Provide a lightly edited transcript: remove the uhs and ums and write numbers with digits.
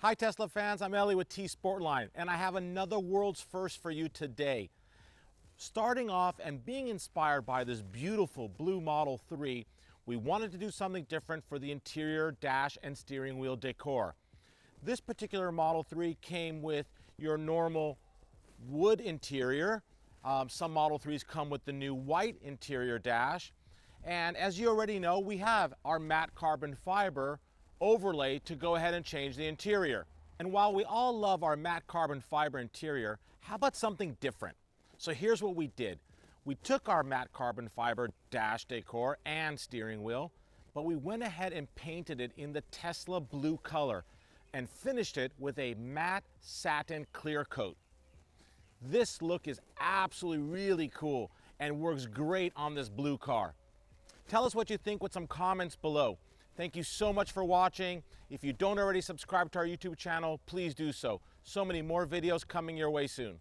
Hi Tesla fans, I'm Ellie with Sportline, and I have another world's first for you today. Starting off and being inspired by this beautiful blue Model 3, we wanted to do something different for the interior, dash, and steering wheel decor. This particular Model 3 came with your normal wood interior. Some Model 3s come with the new white interior dash. And as you already know, we have our matte carbon fiber overlay to go ahead and change the interior. And while we all love our matte carbon fiber interior, how about something different? So here's what we did. We took our matte carbon fiber dash decor and steering wheel, but we went ahead and painted it in the Tesla blue color and finished it with a matte satin clear coat. This look is absolutely really cool and works great on this blue car. Tell us what you think with some comments below. Thank you so much for watching. If you don't already subscribe to our YouTube channel, please do so. So many more videos coming your way soon.